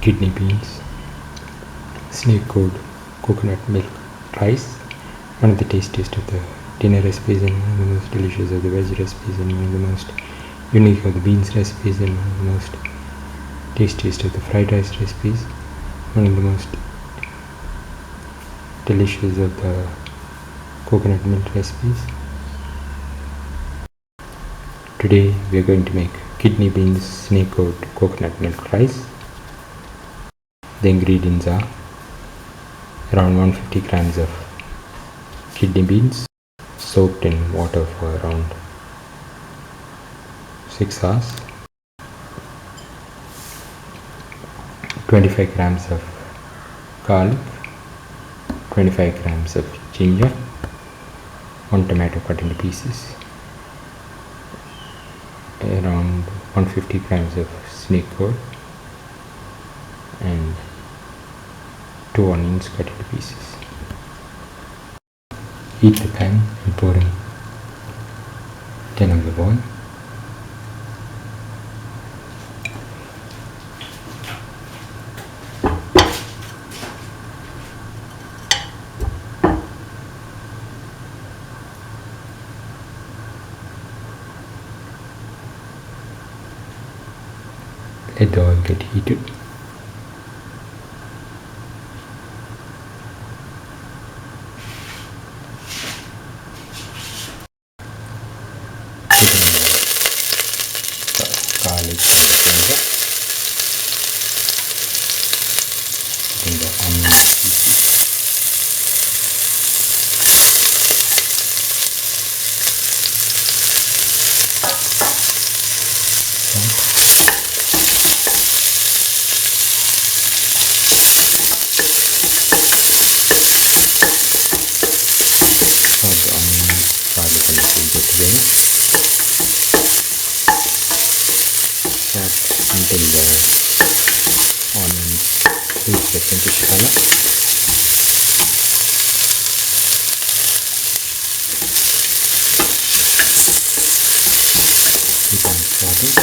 kidney beans, snake gourd, coconut milk rice, one of the tastiest of the dinner recipes and one of the most delicious of the veg recipes and one of the most unique of the beans recipes and one of the most tastiest of the fried rice recipes, one of the most delicious of the coconut milk recipes. Today we are going to make kidney beans, snake gourd, coconut milk rice. The ingredients are around 150 grams of kidney beans soaked in water for around 6 hours, 25 grams of garlic, 25 grams of ginger, 1 tomato cut into pieces, around 150 grams of snake gourd and 2 onions cut into pieces. Heat the pan and pour in 10 of oil. Let the oil get heated. Garlic and the onion pieces. Until the onions reach the pinkish color. Keep on sauteing.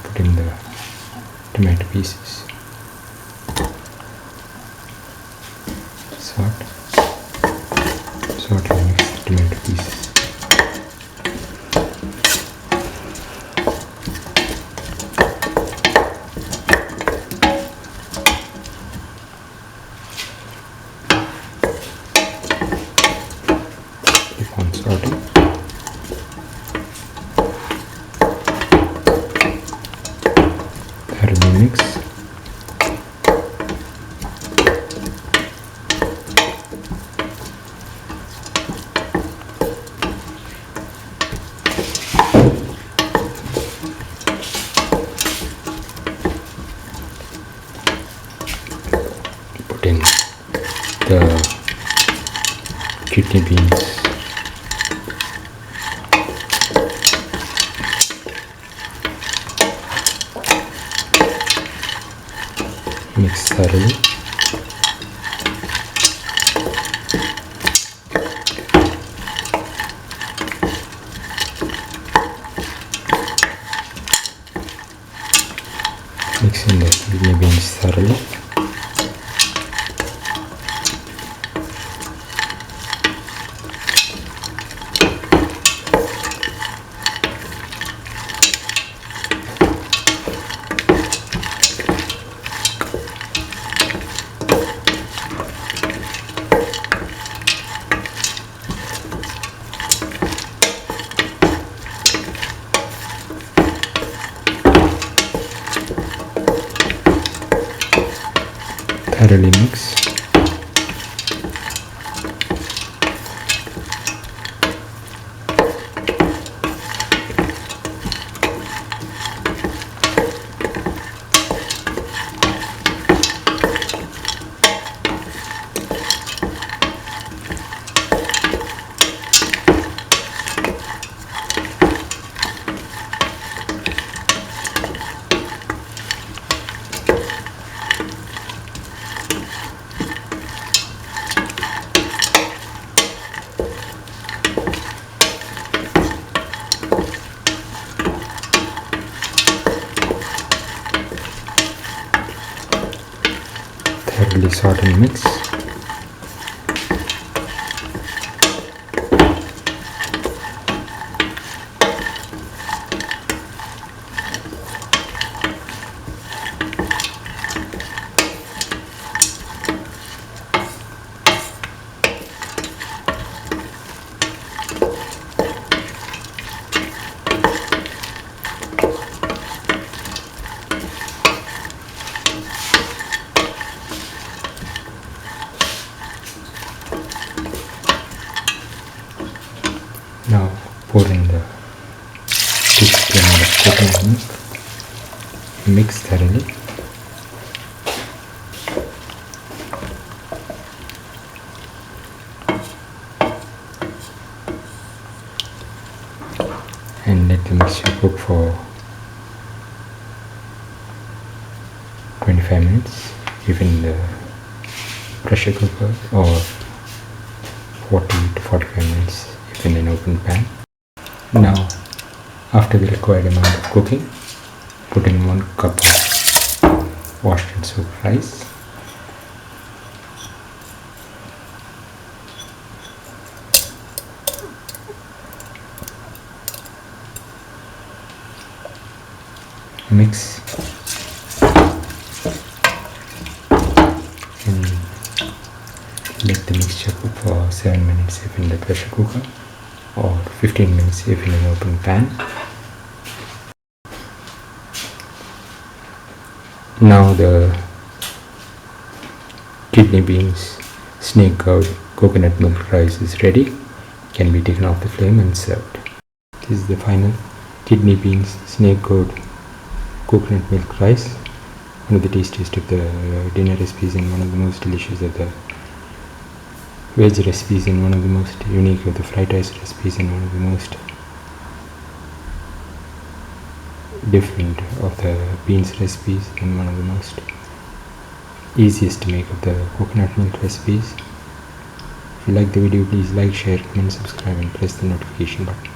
Put in the tomato pieces, salt and mix the tomato pieces. Keep on sauteing. Thoroughly mix. Put in the kidney beans. Mix thoroughly. Mix in the kidney beans thoroughly. Thoroughly mix. Thoroughly salt and mix. Now pour in the teaspoon of coconut milk. Mix thoroughly. And let the mixture cook for 25 minutes, even the pressure cooker, or 40 to 45 minutes cook in an open pan. Now, after the required amount of cooking, put in 1 cup of washed and soaked rice. Mix and let the mixture cook for 7 minutes if in the pressure cooker, or 15 minutes if in an open pan. Now the kidney beans, snake gourd, coconut milk rice is ready. Can be taken off the flame and served. This is the final kidney beans, snake gourd, coconut milk rice. One of the tastiest of the dinner recipes and one of the most delicious of the veg recipes and one of the most unique of the fried rice recipes and one of the most different of the beans recipes and one of the most easiest to make of the coconut milk recipes. If you like the video, please like, share, comment, subscribe and press the notification button.